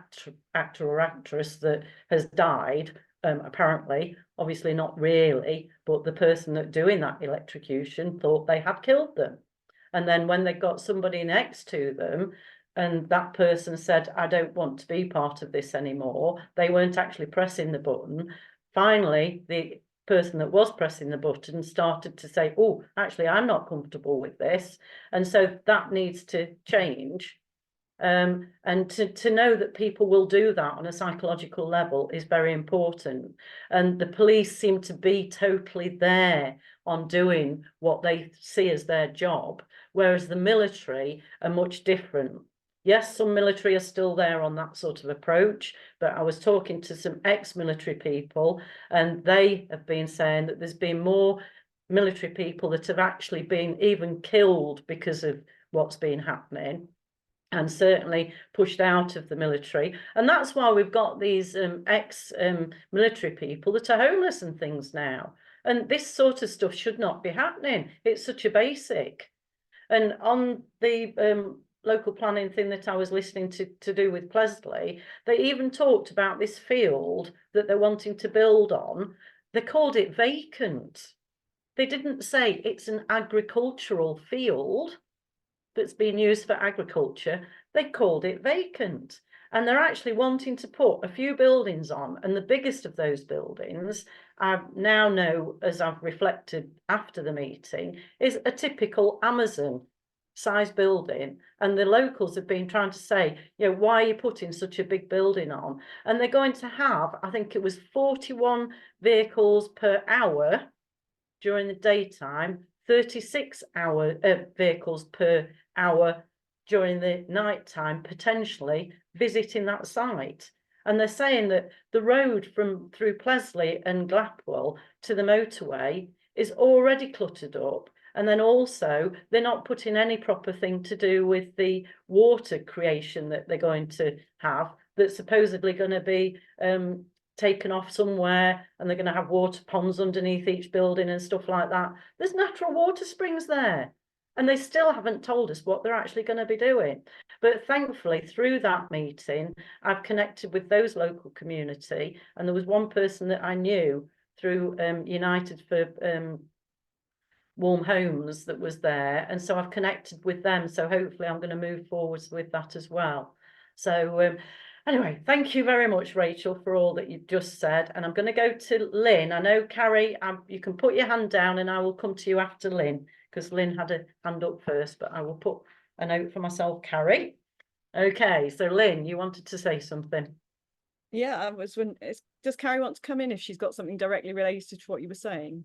actor or actress that has died, apparently, obviously not really, but the person that doing that electrocution thought they had killed them. And then when they got somebody next to them and that person said, I don't want to be part of this anymore, they weren't actually pressing the button. Finally, the person that was pressing the button started to say, oh, actually, I'm not comfortable with this. And so that needs to change. And to know that people will do that on a psychological level is very important. And the police seem to be totally there on doing what they see as their job, whereas the military are much different. Yes, some military are still there on that sort of approach, but I was talking to some ex-military people, and they have been saying that there's been more military people that have actually been even killed because of what's been happening, and certainly pushed out of the military. And that's why we've got these ex-military people that are homeless and things now. And this sort of stuff should not be happening. It's such a basic. And on the local planning thing that I was listening to do with Plesley, they even talked about this field that they're wanting to build on. They called it vacant. They didn't say it's an agricultural field that's being used for agriculture. They called it vacant, and they're actually wanting to put a few buildings on, and the biggest of those buildings, I now know, as I've reflected after the meeting, is a typical Amazon size building. And the locals have been trying to say, you know, why are you putting such a big building on? And they're going to have, I think it was 41 vehicles per hour during the daytime, 36 vehicles per hour during the nighttime, potentially visiting that site. And they're saying that the road through Plesley and Glapwell to the motorway is already cluttered up, And then also, they're not putting any proper thing to do with the water creation that they're going to have, that's supposedly going to be taken off somewhere, and they're going to have water ponds underneath each building and stuff like that. There's natural water springs there, and they still haven't told us what they're actually going to be doing. But thankfully, through that meeting, I've connected with those local community, and there was one person that I knew through United for Warm Homes that was there, and so I've connected with them, so hopefully I'm going to move forwards with that as well. So anyway, thank you very much, Rachel, for all that you've just said, and I'm going to go to Lynn. I know, Carrie, you can put your hand down and I will come to you after Lynn, because Lynn had a hand up first, but I will put a note for myself, Carrie. Okay, so Lynn, you wanted to say something. Yeah, I was does Carrie want to come in if she's got something directly related to what you were saying?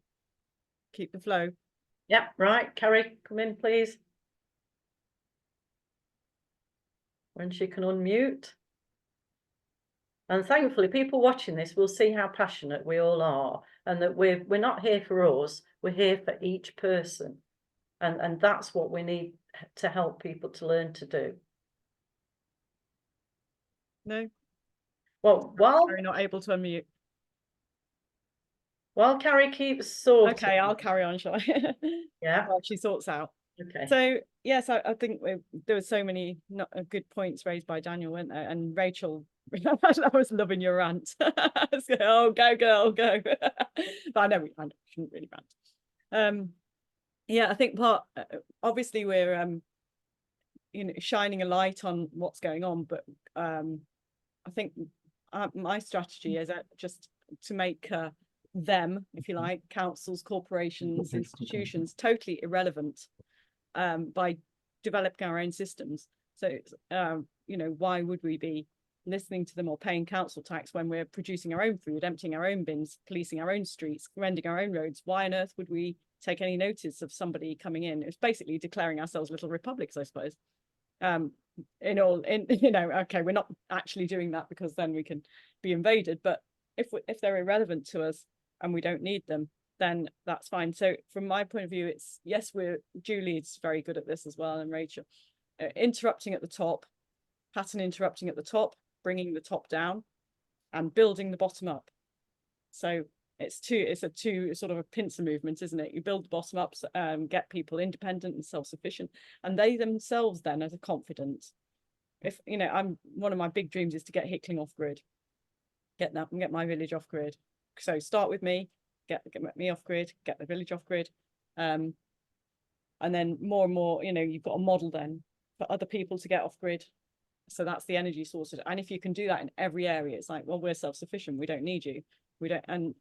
Keep the flow. Yeah, right, Carrie, come in, please. When she can unmute. And thankfully, people watching this will see how passionate we all are, and that we're not here for us, we're here for each person. And that's what we need to help people to learn to do. No? Well, while Carrie not able to unmute. Carrie keeps sorting. Okay, I'll carry on, shall I? Yeah. While she sorts out. Okay. So yes, I think there were so many good points raised by Daniel, weren't there? And Rachel, I was loving your rant. So, oh, go girl, go. But I know I shouldn't really rant. Yeah, I think obviously we're shining a light on what's going on, but I think my strategy is just to make them, if you like, councils, corporations, institutions, totally irrelevant by developing our own systems. So why would we be listening to them or paying council tax when we're producing our own food, emptying our own bins, policing our own streets, mending our own roads? Why on earth would we take any notice of somebody coming in? It's basically declaring ourselves little republics, I suppose. Okay, we're not actually doing that because then we can be invaded, but if they're irrelevant to us and we don't need them, then that's fine. So from my point of view, it's yes, Julie's very good at this as well, and Rachel, interrupting at the top, pattern interrupting at the top, bringing the top down, and building the bottom up. So it's a two sort of a pincer movement, isn't it? You build the bottom up, get people independent and self-sufficient, and they themselves then are confident. If one of my big dreams is to get Hickling off grid, get my village off grid. So start with me, get me off grid, get the village off grid, and then more and more, you've got a model then for other people to get off grid. So that's the energy source. And if you can do that in every area, it's like, well, we're self-sufficient, we don't need you, we don't. And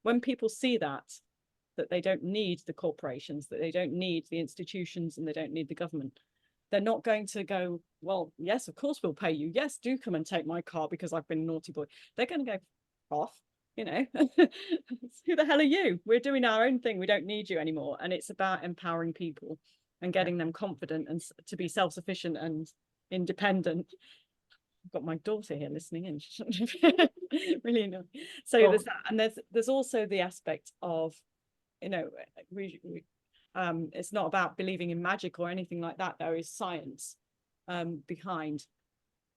when people see that they don't need the corporations, that they don't need the institutions, and they don't need the government, they're not going to go, well, yes, of course we'll pay you, yes, do come and take my car because I've been a naughty boy. They're going to go off, who the hell are you? We're doing our own thing, we don't need you anymore. And it's about empowering people and getting them confident and to be self-sufficient and independent. I've got my daughter here listening in. Really annoying. So there's that, and there's also the aspect of, it's not about believing in magic or anything like that. There is science behind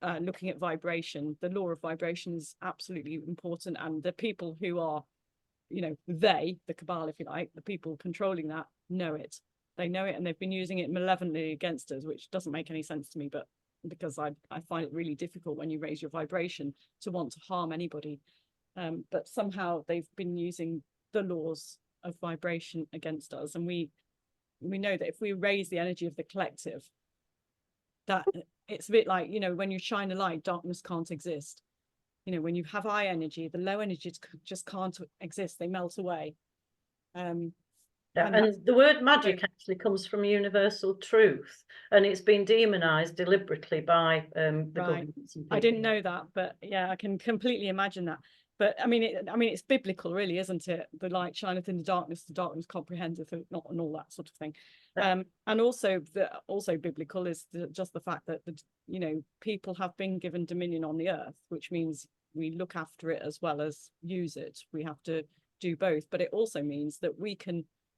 looking at vibration. The law of vibration is absolutely important, and the people who are, the cabal, if you like, the people controlling that know it. They know it, and they've been using it malevolently against us, which doesn't make any sense to me, but because I find it really difficult when you raise your vibration to want to harm anybody. But somehow they've been using the laws of vibration against us. And we know that if we raise the energy of the collective, that it's a bit like, when you shine a light, darkness can't exist. When you have high energy, the low energies just can't exist. They melt away. And the word magic actually comes from universal truth, and it's been demonized deliberately by the governments. I didn't know that, but yeah, I can completely imagine that. But I mean, it's biblical, really, isn't it? The light shineth in the darkness comprehendeth it not, and all that sort of thing. And also biblical is just the fact that people have been given dominion on the earth, which means we look after it as well as use it. We have to do both, but it also means that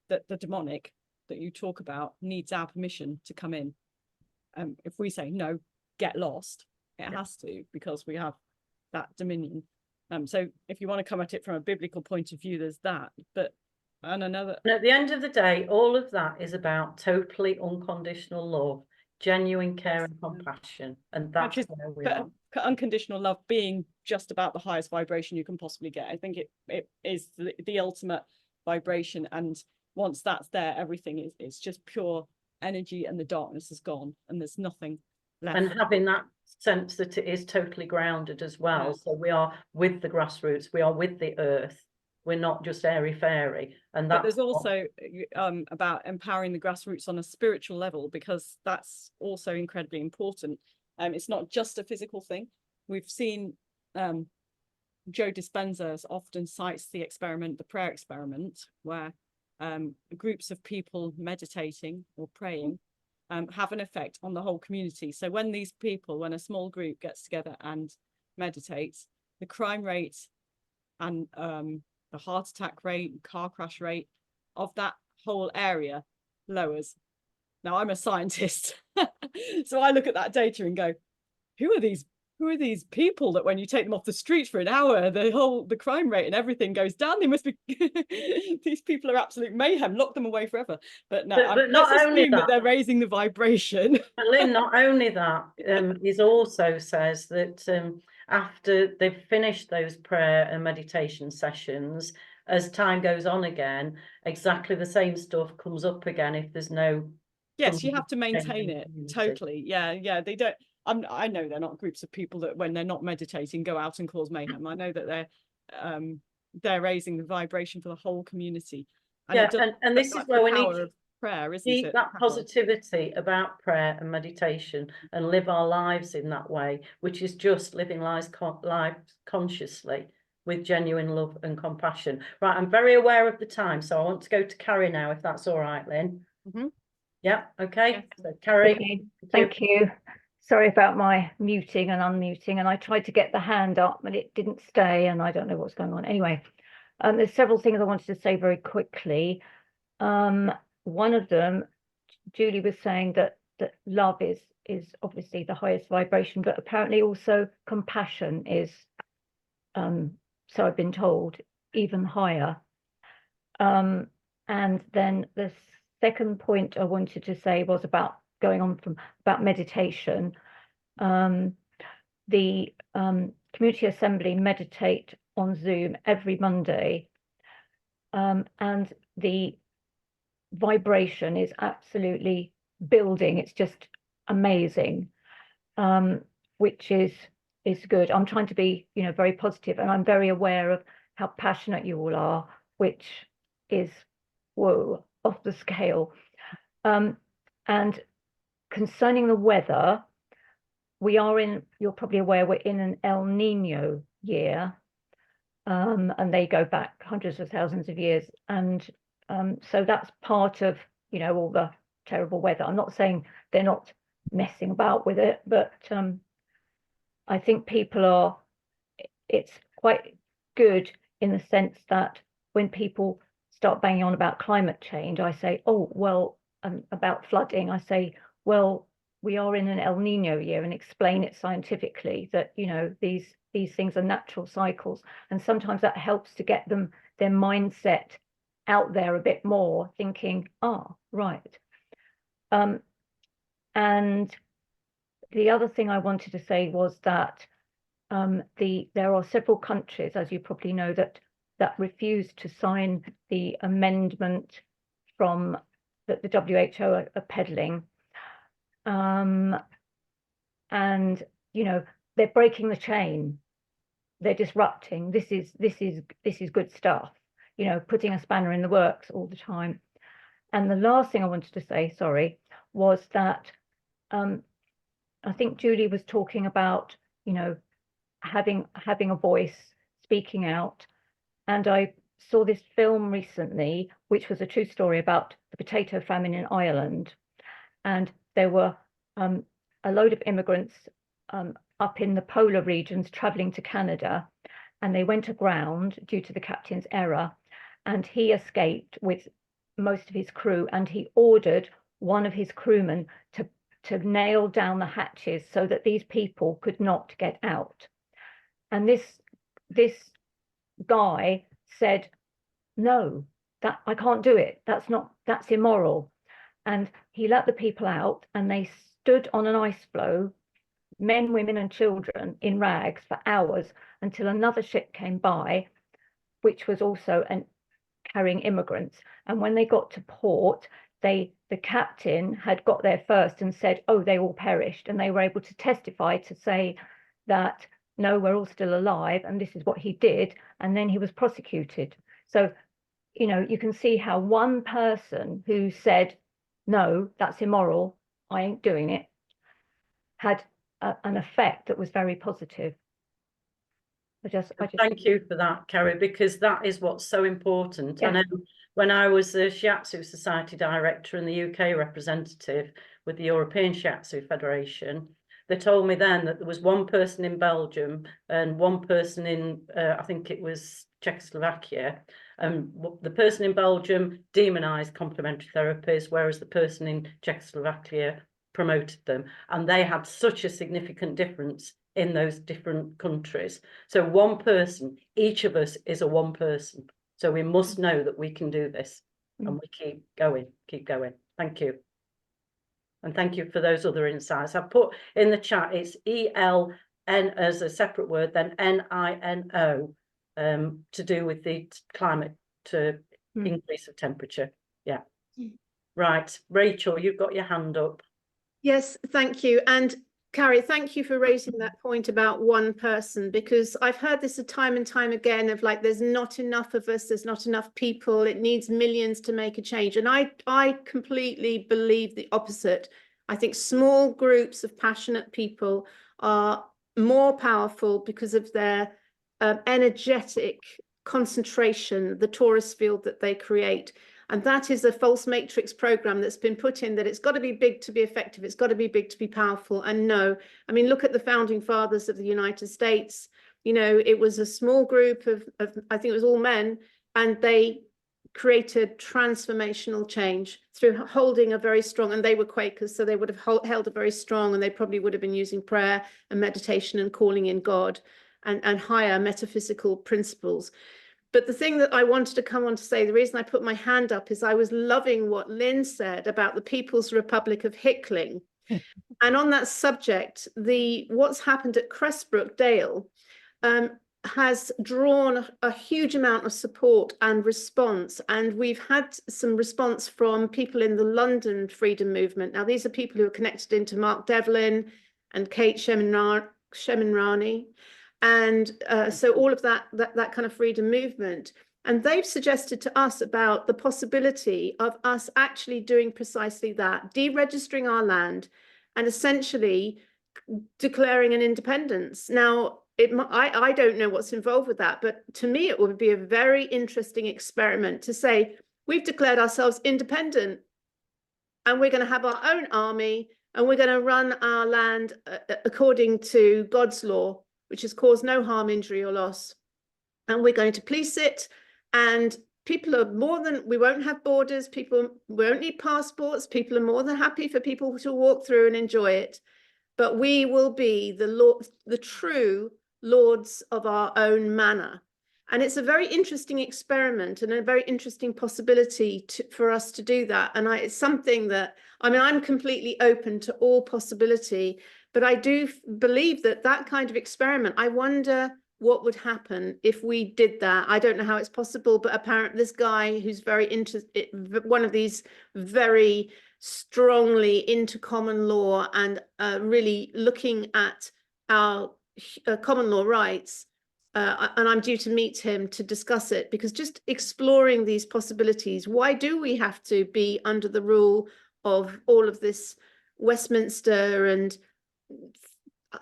that the demonic that you talk about needs our permission to come in. If we say no, get lost, it has to, because we have that dominion. So if you want to come at it from a biblical point of view, there's that. But and another. And at the end of the day, all of that is about totally unconditional love, genuine care and compassion, and that's where we are. Unconditional love being just about the highest vibration you can possibly get. I think it is the ultimate vibration, and once that's there, everything is just pure energy, and the darkness is gone, and there's nothing left. And having that sense that it is totally grounded as well. Yeah. So we are with the grassroots, we are with the earth. We're not just airy fairy. And But that's there's also about empowering the grassroots on a spiritual level, because that's also incredibly important. It's not just a physical thing. We've seen Joe Dispenza often cites the prayer experiment, where groups of people meditating or praying have an effect on the whole community. So when a small group gets together and meditates, the crime rate and the heart attack rate, car crash rate of that whole area lowers. Now, I'm a scientist, so I look at that data and go, who are these people that when you take them off the street for an hour, the crime rate and everything goes down? They must be these people are absolute mayhem. Lock them away forever. But no, but not let's only assume that they're raising the vibration. But Lynn, not only that, he also says that after they've finished those prayer and meditation sessions, as time goes on again, exactly the same stuff comes up again if there's no. Yes, you have to maintain it. Totally. Yeah. They don't. I know they're not groups of people that, when they're not meditating, go out and cause mayhem. I know that they're raising the vibration for the whole community. And and this is where we need to prayer, isn't keep it? that positivity about prayer and meditation, and live our lives in that way, which is just living lives consciously with genuine love and compassion. Right, I'm very aware of the time, so I want to go to Carrie now, if that's all right, Lynn. Mm-hmm. Yeah, okay. So Carrie. Okay, thank you. Sorry about my muting and unmuting, and I tried to get the hand up, but it didn't stay, and I don't know what's going on. Anyway, there's several things I wanted to say very quickly. One of them, Julie was saying that love is obviously the highest vibration, but apparently also compassion is, so I've been told, even higher. And then the second point I wanted to say was about meditation. The community assembly meditate on Zoom every Monday, and the vibration is absolutely building. It's just amazing, which is good. I'm trying to be, very positive, and I'm very aware of how passionate you all are, which is, whoa, off the scale. And concerning the weather, you're probably aware, we're in an El Nino year, and they go back hundreds of thousands of years. And so that's part of, all the terrible weather. I'm not saying they're not messing about with it, but I think it's quite good in the sense that when people start banging on about climate change, I say, oh, well, about flooding, I say, well, we are in an El Nino year, and explain it scientifically that, these things are natural cycles. And sometimes that helps to get their mindset out there a bit more, thinking, right. And the other thing I wanted to say was that there are several countries, as you probably know, that refused to sign the amendment that the WHO are peddling. And they're breaking the chain. They're disrupting. This is good stuff. Putting a spanner in the works all the time. And the last thing I wanted to say, sorry, was that I think Julie was talking about, having a voice, speaking out. And I saw this film recently, which was a true story about the potato famine in Ireland. And there were a load of immigrants up in the polar regions traveling to Canada, and they went aground due to the captain's error, and he escaped with most of his crew, and he ordered one of his crewmen to nail down the hatches so that these people could not get out. And this guy said, no, that I can't do it. That's immoral. And he let the people out, and they stood on an ice floe, men, women, and children in rags for hours until another ship came by, which was also carrying immigrants. And when they got to port, the captain had got there first and said, oh, they all perished. And they were able to testify to say that, no, we're all still alive, and this is what he did. And then he was prosecuted. So, you know, you can see how one person who said, no, that's immoral, I ain't doing it, had an effect that was very positive. Thank you for that, Kerry, because that is what's so important. Yeah. I know when I was the Shiatsu Society Director and the UK representative with the European Shiatsu Federation, they told me then that there was one person in Belgium and one person in, I think it was Czechoslovakia, and the person in Belgium demonised complementary therapies, whereas the person in Czechoslovakia promoted them, and they had such a significant difference in those different countries. So one person, each of us is a one person. So we must know that we can do this, and we keep going. Thank you. And thank you for those other insights. I've put in the chat, it's ELN as a separate word, then NINO, to do with the climate increase of temperature. Yeah. Right, Rachel, you've got your hand up. Yes, thank you. And Carrie, thank you for raising that point about one person, because I've heard this a time and time again of like, there's not enough of us, there's not enough people, it needs millions to make a change. And I completely believe the opposite. I think small groups of passionate people are more powerful because of their energetic concentration, the torus field that they create. And that is a false matrix program that's been put in, that it's got to be big to be effective. It's got to be big to be powerful. And no, I mean, look at the founding fathers of the United States. You know, it was a small group of I think it was all men, and they created transformational change through holding a very strong, and they were Quakers, so they would have held a very strong, and they probably would have been using prayer and meditation and calling in God and higher metaphysical principles. But the thing that I wanted to come on to say, the reason I put my hand up is I was loving what Lynn said about the People's Republic of Hickling. And on that subject, what's happened at Cressbrook Dale has drawn a huge amount of support and response. And we've had some response from people in the London freedom movement. Now, these are people who are connected into Mark Devlin and Kate Sheminrani. And so all of that kind of freedom movement. And they've suggested to us about the possibility of us actually doing precisely that, deregistering our land and essentially declaring an independence. Now, I don't know what's involved with that, but to me, it would be a very interesting experiment to say, we've declared ourselves independent and we're going to have our own army and we're going to run our land according to God's law, which has caused no harm, injury, or loss. And we're going to police it. And people are we won't have borders. People won't need passports. People are more than happy for people to walk through and enjoy it. But we will be the true lords of our own manor. And it's a very interesting experiment and a very interesting possibility for us to do that. And it's something that, I mean, I'm completely open to all possibility. But I do believe that kind of experiment, I wonder what would happen if we did that. I don't know how it's possible, but apparently this guy who's very one of these very strongly into common law and really looking at our common law rights, and I'm due to meet him to discuss it, because just exploring these possibilities, why do we have to be under the rule of all of this Westminster and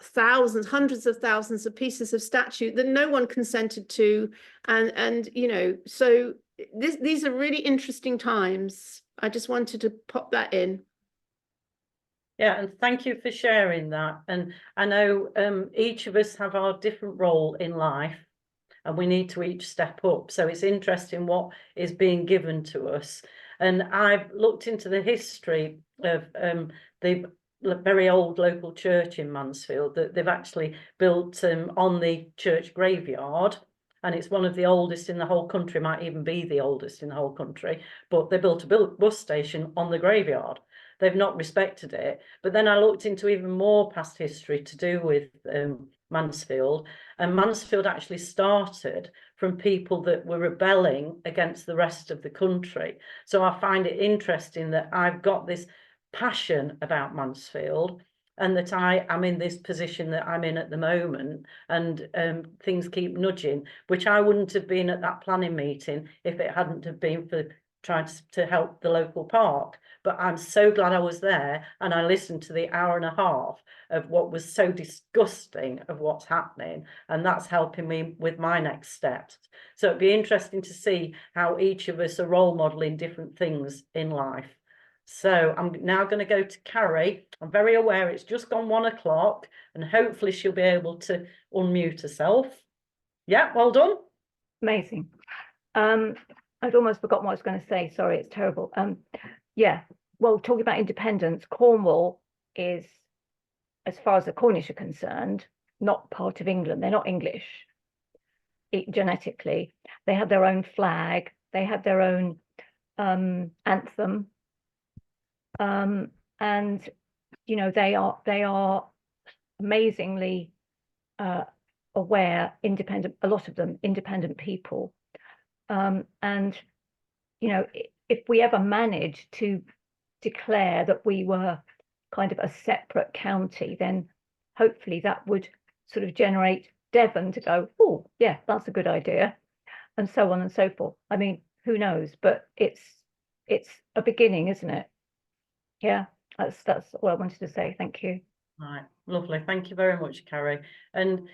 thousands, hundreds of thousands of pieces of statute that no one consented to, and you know, so these are really interesting times. I just wanted to pop that in. Yeah, and thank you for sharing that. And I know each of us have our different role in life, and we need to each step up. So it's interesting what is being given to us. And I've looked into the history of the very old local church in Mansfield that they've actually built on the church graveyard. And it's one of the oldest in the whole country, might even be the oldest in the whole country. But they built a bus station on the graveyard. They've not respected it. But then I looked into even more past history to do with Mansfield. And Mansfield actually started from people that were rebelling against the rest of the country. So I find it interesting that I've got this passion about Mansfield, and that I am in this position that I'm in at the moment, and things keep nudging, which I wouldn't have been at that planning meeting if it hadn't have been for trying to help the local park. But I'm so glad I was there, and I listened to the hour and a half of what was so disgusting of what's happening, and that's helping me with my next steps. So it'd be interesting to see how each of us are role modeling different things in life. So I'm now going to go to Carrie. I'm very aware it's just gone 1 o'clock, and hopefully she'll be able to unmute herself. Yeah, well done. Amazing. I'd almost forgotten what I was going to say. Sorry, it's terrible. Yeah, well, talking about independence, Cornwall is, as far as the Cornish are concerned, not part of England. They're not English genetically. They have their own flag. They have their own anthem. And you know, they are amazingly aware, independent, a lot of them independent people. And you know, if we ever managed to declare that we were kind of a separate county, then hopefully that would sort of generate Devon to go, oh yeah, that's a good idea, and so on and so forth. I mean, who knows, but it's a beginning, isn't it? Yeah, that's what I wanted to say. Thank you. Right, lovely. Thank you very much, Carrie. And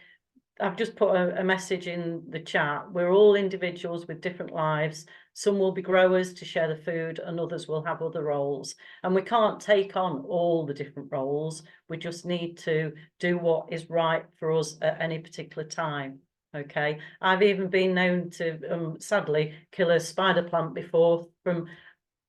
I've just put a message in the chat. We're all individuals with different lives. Some will be growers to share the food, and others will have other roles. And we can't take on all the different roles. We just need to do what is right for us at any particular time. Okay, I've even been known to sadly kill a spider plant before from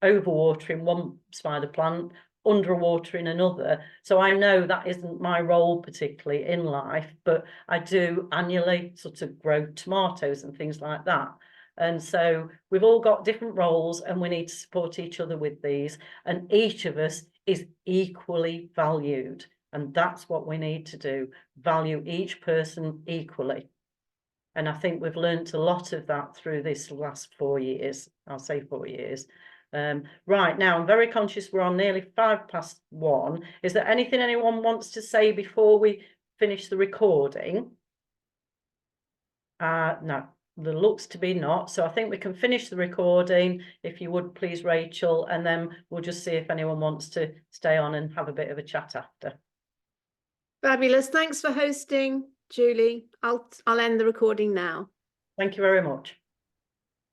overwatering one spider plant, underwatering another. So I know that isn't my role particularly in life, but I do annually sort of grow tomatoes and things like that. And so we've all got different roles, and we need to support each other with these, and each of us is equally valued. And that's what we need to do, value each person equally. And I think we've learned a lot of that through this last 4 years. I'll say 4 years. Right, now I'm very conscious we're on nearly 1:05. Is there anything anyone wants to say before we finish the recording? No, there looks to be not. So I think we can finish the recording, if you would please, Rachel, and then we'll just see if anyone wants to stay on and have a bit of a chat after. Fabulous. Thanks for hosting, Julie. I'll end the recording now. Thank you very much.